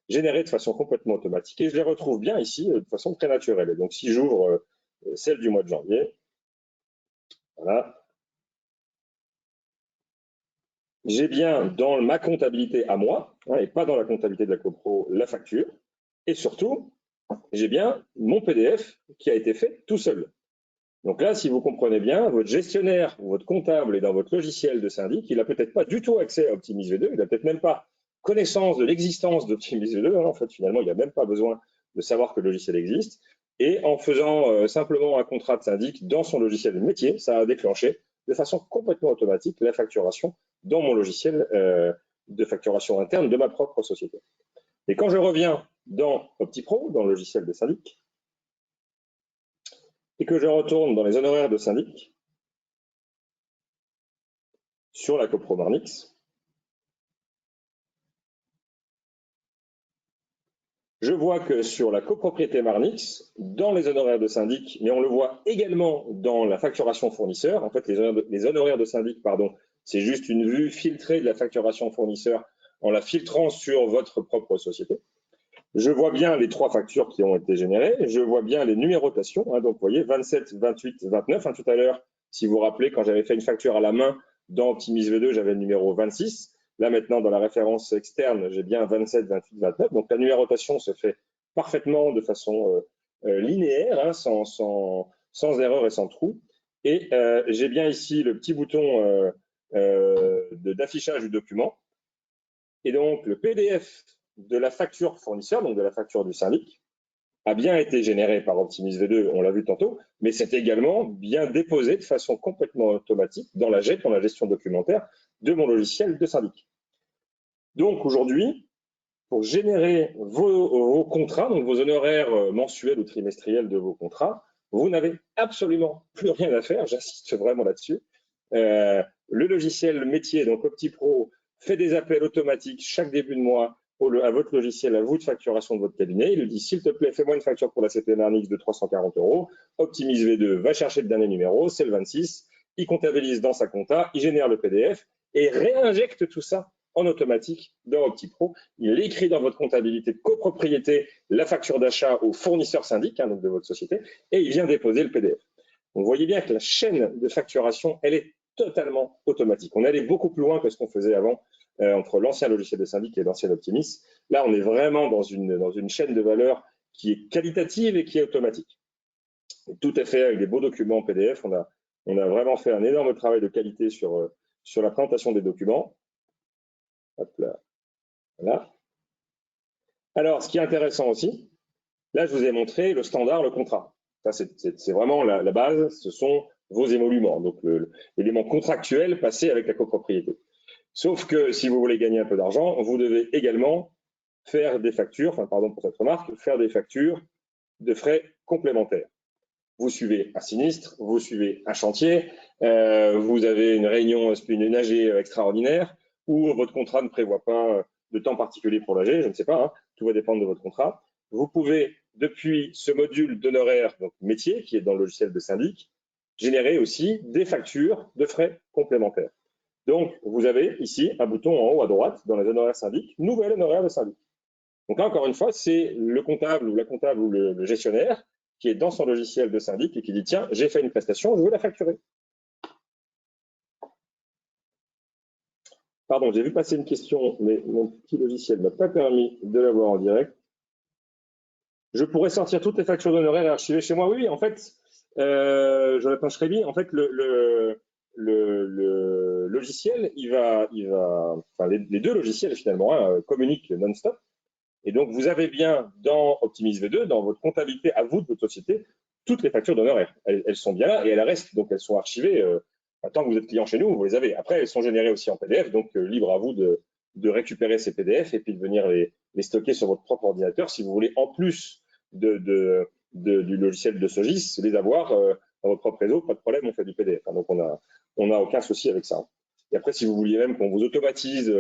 générées de façon complètement automatique et je les retrouve bien ici de façon très naturelle. Et donc si j'ouvre celle du mois de janvier, voilà, j'ai bien dans ma comptabilité à moi, et pas dans la comptabilité de la copro, la facture, et surtout, j'ai bien mon PDF qui a été fait tout seul. Donc là, si vous comprenez bien, votre gestionnaire ou votre comptable est dans votre logiciel de syndic, il n'a peut-être pas du tout accès à Optimis V2, il n'a peut-être même pas connaissance de l'existence d'Optimis V2, en fait, finalement, il n'a même pas besoin de savoir que le logiciel existe. Et en faisant simplement un contrat de syndic dans son logiciel de métier, ça a déclenché de façon complètement automatique la facturation dans mon logiciel de facturation interne de ma propre société. Et quand je reviens dans OptiPro, dans le logiciel de syndic, et que je retourne dans les honoraires de syndic, sur la copro Marnix, je vois que sur la copropriété Marnix, dans les honoraires de syndic, mais on le voit également dans la facturation fournisseur, en fait les honoraires de syndic, pardon, c'est juste une vue filtrée de la facturation fournisseur en la filtrant sur votre propre société. Je vois bien les 3 factures qui ont été générées, je vois bien les numérotations, donc vous voyez 27, 28, 29, tout à l'heure, si vous vous rappelez, quand j'avais fait une facture à la main dans Optimis V2, j'avais le numéro 26, là maintenant dans la référence externe, j'ai bien 27, 28, 29, donc la numérotation se fait parfaitement de façon linéaire, sans erreur et sans trou, et j'ai bien ici le petit bouton d'affichage du document, et donc le PDF de la facture fournisseur, donc de la facture du syndic, a bien été généré par Optimis V2, on l'a vu tantôt, mais c'est également bien déposé de façon complètement automatique dans la GET, dans la gestion documentaire de mon logiciel de syndic. Donc aujourd'hui, pour générer vos contrats, donc vos honoraires mensuels ou trimestriels de vos contrats, vous n'avez absolument plus rien à faire, j'insiste vraiment là-dessus. Le logiciel métier, donc OptiPro, fait des appels automatiques chaque début de mois à votre logiciel, à vous de facturation de votre cabinet. Il lui dit, s'il te plaît, fais-moi une facture pour la CP Marnix de 340 €. Optimis V2 va chercher le dernier numéro, c'est le 26. Il comptabilise dans sa compta, il génère le PDF et réinjecte tout ça en automatique dans OptiPro. Il écrit dans votre comptabilité de copropriété la facture d'achat au fournisseur syndic, donc de votre société, et il vient déposer le PDF. Donc, vous voyez bien que la chaîne de facturation, elle est totalement automatique. On est allé beaucoup plus loin que ce qu'on faisait avant entre l'ancien logiciel de syndic et l'ancien Optimis. Là, on est vraiment dans une chaîne de valeur qui est qualitative et qui est automatique. Tout est fait avec des beaux documents en PDF. On a vraiment fait un énorme travail de qualité sur la présentation des documents. Hop là. Voilà. Alors, ce qui est intéressant aussi, là, je vous ai montré le standard, le contrat. Ça, c'est vraiment la base. Ce sont vos émoluments, donc l'élément contractuel passé avec la copropriété. Sauf que si vous voulez gagner un peu d'argent, vous devez également faire des factures, enfin, pardon pour cette remarque, faire des factures de frais complémentaires. Vous suivez un sinistre, vous suivez un chantier, vous avez une réunion, une AG extraordinaire, ou votre contrat ne prévoit pas de temps particulier pour l'AG, je ne sais pas, hein, tout va dépendre de votre contrat. Vous pouvez, depuis ce module d'honoraires, donc métier, qui est dans le logiciel de syndic, générer aussi des factures de frais complémentaires. Donc, vous avez ici un bouton en haut à droite dans les honoraires syndic, nouvel honoraire de syndic. Donc là, encore une fois, c'est le comptable ou la comptable ou le gestionnaire qui est dans son logiciel de syndic et qui dit, tiens, j'ai fait une prestation, je veux la facturer. Pardon, j'ai vu passer une question, mais mon petit logiciel ne m'a pas permis de la voir en direct. Je pourrais sortir toutes les factures d'honoraires et archiver chez moi. Oui, en fait, Jonathan Schreiby, en fait, le logiciel, enfin, les deux logiciels finalement communiquent non-stop. Et donc, vous avez bien dans Optimis V2, dans votre comptabilité à vous de votre société, toutes les factures d'honoraires. Elles sont bien là et elles restent, donc elles sont archivées. Tant que vous êtes client chez nous, vous les avez. Après, elles sont générées aussi en PDF, donc libre à vous de récupérer ces PDF et puis de venir les stocker sur votre propre ordinateur. Si vous voulez, en plus du logiciel de Sogis, les avoir dans votre propre réseau, pas de problème, on fait du PDF. Donc, on n'a aucun souci avec ça. Et après, si vous vouliez même qu'on vous automatise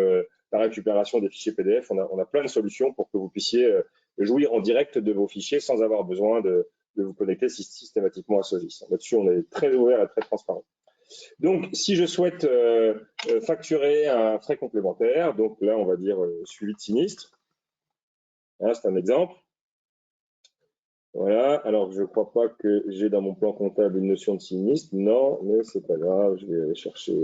la récupération des fichiers PDF, on a plein de solutions pour que vous puissiez jouir en direct de vos fichiers sans avoir besoin de vous connecter systématiquement à Sogis. Là-dessus, on est très ouvert et très transparent. Donc, si je souhaite facturer un frais complémentaire, donc là, on va dire suivi de sinistre. Hein, c'est un exemple. Voilà, alors je ne crois pas que j'ai dans mon plan comptable une notion de sinistre. Non, mais c'est pas grave, je vais aller chercher.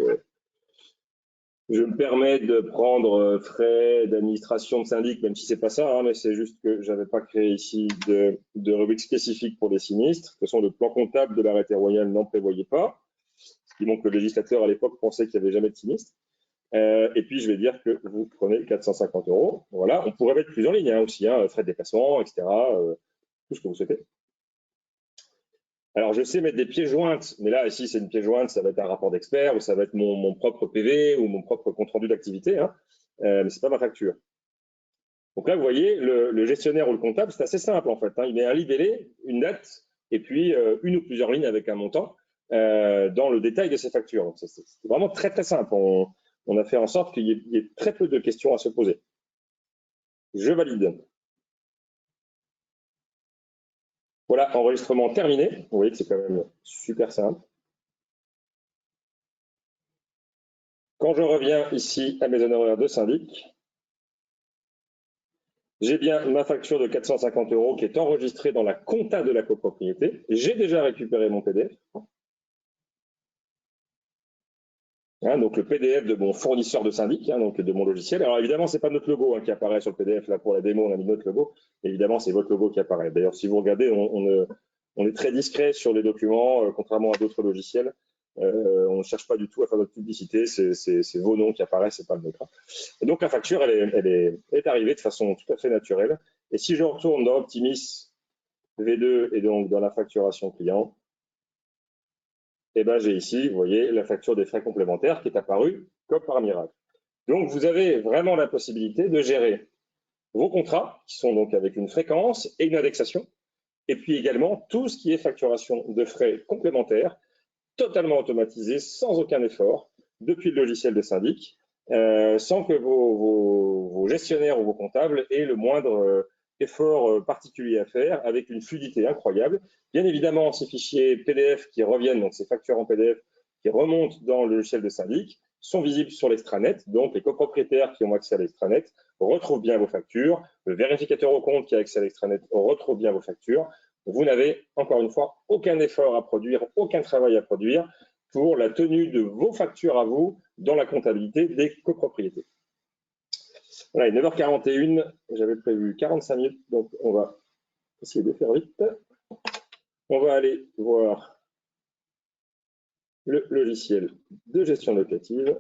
Je me permets de prendre frais d'administration de syndic, même si c'est pas ça, hein, mais c'est juste que j'avais pas créé ici de rubrique spécifique pour les sinistres. De toute façon, le plan comptable de l'arrêté royal n'en prévoyait pas, ce qui montre que le législateur à l'époque pensait qu'il n'y avait jamais de sinistre. Et puis, je vais dire que vous prenez 450 €. Voilà, on pourrait mettre plus en ligne aussi, hein, frais de déplacement, etc., tout ce que vous souhaitez. Alors, je sais mettre des pièces jointes, mais là, ici, c'est une pièce jointe, ça va être un rapport d'expert, ou ça va être mon propre PV, ou mon propre compte-rendu d'activité, hein, mais ce n'est pas ma facture. Donc là, vous voyez, le gestionnaire ou le comptable, c'est assez simple, en fait. Hein, il met un libellé, une date, et puis une ou plusieurs lignes avec un montant dans le détail de ses factures. C'est vraiment très, très simple. On a fait en sorte qu'il y ait très peu de questions à se poser. Je valide. Voilà, enregistrement terminé. Vous voyez que c'est quand même super simple. Quand je reviens ici à mes honoraires de syndic, j'ai bien ma facture de 450 € qui est enregistrée dans la compta de la copropriété. J'ai déjà récupéré mon PDF. Hein, donc le PDF de mon fournisseur de syndic, hein, donc de mon logiciel. Alors évidemment, ce n'est pas notre logo qui apparaît sur le PDF. Là, pour la démo, on a mis notre logo. Évidemment, c'est votre logo qui apparaît. D'ailleurs, si vous regardez, on est très discret sur les documents, contrairement à d'autres logiciels. On ne cherche pas du tout à faire notre publicité. C'est vos noms qui apparaissent, c'est pas le nôtre. Et donc la facture, elle est arrivée de façon tout à fait naturelle. Et si je retourne dans Optimis V2 et donc dans la facturation client, et ben j'ai ici, vous voyez, la facture des frais complémentaires qui est apparue comme par miracle. Donc vous avez vraiment la possibilité de gérer vos contrats qui sont donc avec une fréquence et une indexation, et puis également tout ce qui est facturation de frais complémentaires totalement automatisé, sans aucun effort, depuis le logiciel de syndic, sans que vos gestionnaires ou vos comptables aient le moindre effort particulier à faire, avec une fluidité incroyable. Bien évidemment, ces fichiers PDF qui reviennent, donc ces factures en PDF, qui remontent dans le logiciel de syndic, sont visibles sur l'extranet. Donc, les copropriétaires qui ont accès à l'extranet retrouvent bien vos factures. Le vérificateur au compte qui a accès à l'extranet retrouve bien vos factures. Vous n'avez, encore une fois, aucun effort à produire, aucun travail à produire pour la tenue de vos factures à vous dans la comptabilité des copropriétés. Voilà, il est 9h41, j'avais prévu 45 minutes, donc on va essayer de faire vite. On va aller voir le logiciel de gestion locative.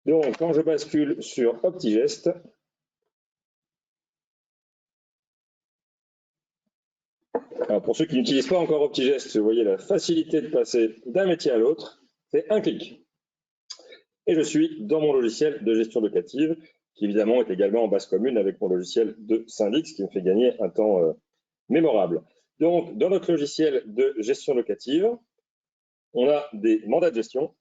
Donc, quand je bascule sur OptiGest, alors pour ceux qui n'utilisent pas encore OptiGest, vous voyez la facilité de passer d'un métier à l'autre, c'est un clic. Et je suis dans mon logiciel de gestion locative, qui évidemment est également en base commune avec mon logiciel de syndic, ce qui me fait gagner un temps mémorable. Donc, dans notre logiciel de gestion locative, on a des mandats de gestion.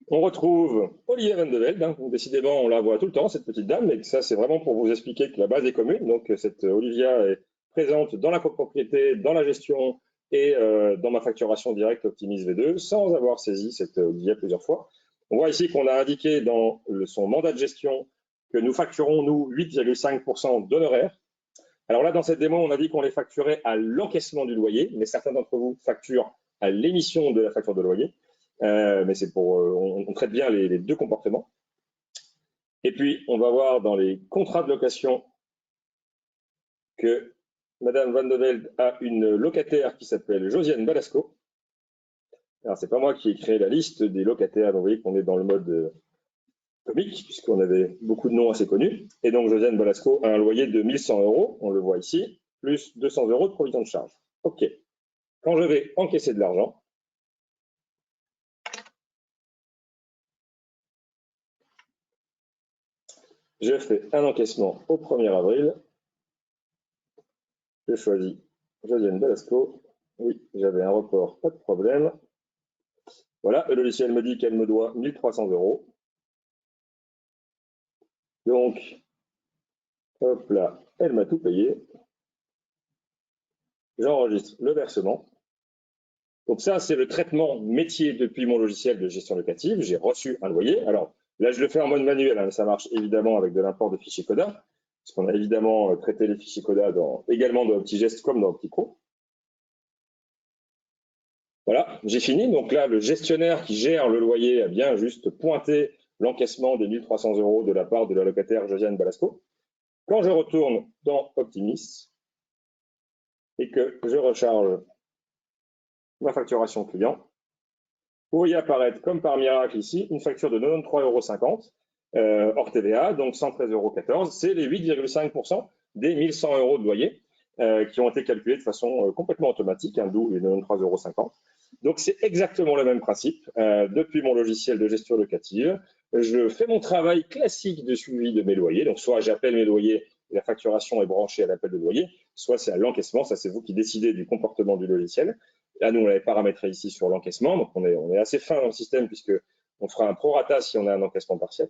On retrouve Olivia Van de Velde, hein. Décidément, on la voit tout le temps, cette petite dame, mais ça, c'est vraiment pour vous expliquer que la base est commune. Donc, cette Olivia est présente dans la copropriété, dans la gestion et dans ma facturation directe Optimise V2, sans avoir saisi cette Olivia plusieurs fois. On voit ici qu'on a indiqué dans son mandat de gestion que nous facturons, nous, 8,5% d'honoraires. Alors là, dans cette démo, on a dit qu'on les facturait à l'encaissement du loyer, mais certains d'entre vous facturent à l'émission de la facture de loyer. Mais c'est pour, on traite bien les deux comportements. Et puis, on va voir dans les contrats de location que Madame Van de Velde a une locataire qui s'appelle Josiane Balasco. Alors, c'est pas moi qui ai créé la liste des locataires, donc vous voyez qu'on est dans le mode comique, puisqu'on avait beaucoup de noms assez connus. Et donc, Josiane Balasco a un loyer de 1100 €, on le voit ici, plus 200 € de provision de charge. OK. Quand je vais encaisser de l'argent, je fais un encaissement au 1er avril. Je choisis Josiane Balasco. Oui, j'avais un report, pas de problème. Voilà, le logiciel me dit qu'elle me doit 1300 €. Donc, hop là, elle m'a tout payé. J'enregistre le versement. Donc ça, c'est le traitement métier depuis mon logiciel de gestion locative. J'ai reçu un loyer. Alors là, je le fais en mode manuel, hein, ça marche évidemment avec de l'import de fichiers CODA, parce qu'on a évidemment traité les fichiers CODA également dans OptiGest comme dans OptiPro. Voilà, j'ai fini. Donc là, le gestionnaire qui gère le loyer a bien juste pointé l'encaissement des 1300 € de la part de la locataire Josiane Balasco. Quand je retourne dans Optimis et que je recharge ma facturation client, vous voyez apparaître comme par miracle ici une facture de 93,50 € hors TVA, donc 113,14 €. C'est les 8,5% des 1100 € de loyer qui ont été calculés de façon complètement automatique, hein, d'où les 93,50 €. Donc, c'est exactement le même principe. Depuis mon logiciel de gestion locative, je fais mon travail classique de suivi de mes loyers. Donc, soit j'appelle mes loyers et la facturation est branchée à l'appel de loyer, soit c'est à l'encaissement. Ça, c'est vous qui décidez du comportement du logiciel. Là, nous, on l'avait paramétré ici sur l'encaissement. Donc, on est assez fin dans le système puisqu'on fera un prorata si on a un encaissement partiel.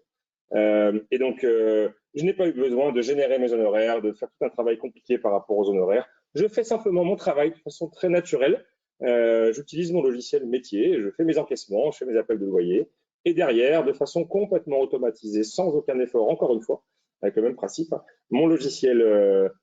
Et donc, je n'ai pas eu besoin de générer mes honoraires, de faire tout un travail compliqué par rapport aux honoraires. Je fais simplement mon travail de façon très naturelle. J'utilise mon logiciel métier, je fais mes encaissements, je fais mes appels de loyer. Et derrière, de façon complètement automatisée, sans aucun effort, encore une fois, avec le même principe, mon logiciel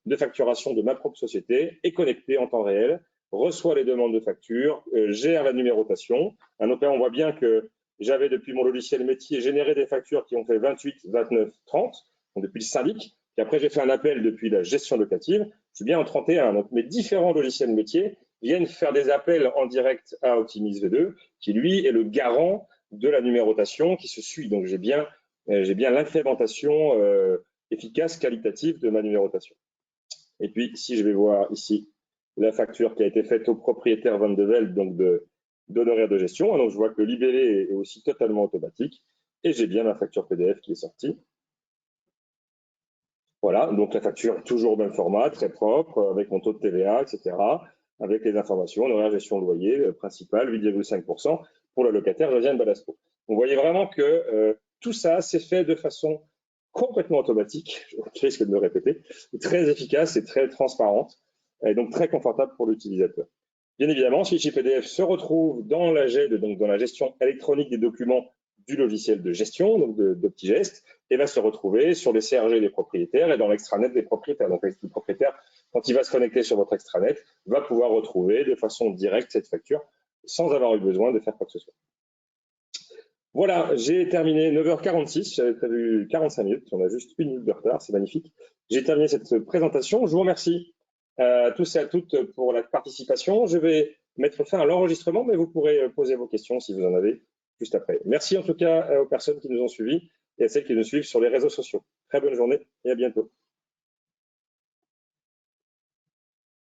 de facturation de ma propre société est connecté en temps réel, reçoit les demandes de facture, gère la numérotation. Donc là, on voit bien que j'avais depuis mon logiciel métier généré des factures qui ont fait 28, 29, 30, donc depuis le syndic. Puis après, j'ai fait un appel depuis la gestion locative. Je suis bien en 31. Donc mes différents logiciels métiers viennent faire des appels en direct à Optimise V2, qui lui est le garant de la numérotation qui se suit. Donc j'ai bien l'incrémentation efficace, qualitative de ma numérotation. Et puis, si je vais voir ici la facture qui a été faite au propriétaire Van de Velde, donc d'honoraires de gestion, donc je vois que le libellé est aussi totalement automatique et j'ai bien ma facture PDF qui est sortie. Voilà, donc la facture toujours au même format, très propre, avec mon taux de TVA, etc., avec les informations, honoraires, gestion de loyer, principal, 8,5% pour le locataire Josiane Balasco. Vous voyez vraiment que tout ça, c'est fait de façon complètement automatique, je risque de me répéter, très efficace et très transparente, et donc très confortable pour l'utilisateur. Bien évidemment, ce fichier PDF se retrouve dans la GED, donc dans la gestion électronique des documents du logiciel de gestion, donc d'Optigest, et va se retrouver sur les CRG des propriétaires et dans l'extranet des propriétaires. Donc le propriétaire, quand il va se connecter sur votre extranet, va pouvoir retrouver de façon directe cette facture sans avoir eu besoin de faire quoi que ce soit. Voilà, j'ai terminé 9h46, j'avais prévu 45 minutes, on a juste 1 minute de retard, c'est magnifique. J'ai terminé cette présentation, je vous remercie à tous et à toutes pour la participation. Je vais mettre fin à l'enregistrement, mais vous pourrez poser vos questions si vous en avez juste après. Merci en tout cas aux personnes qui nous ont suivis et à celles qui nous suivent sur les réseaux sociaux. Très bonne journée et à bientôt.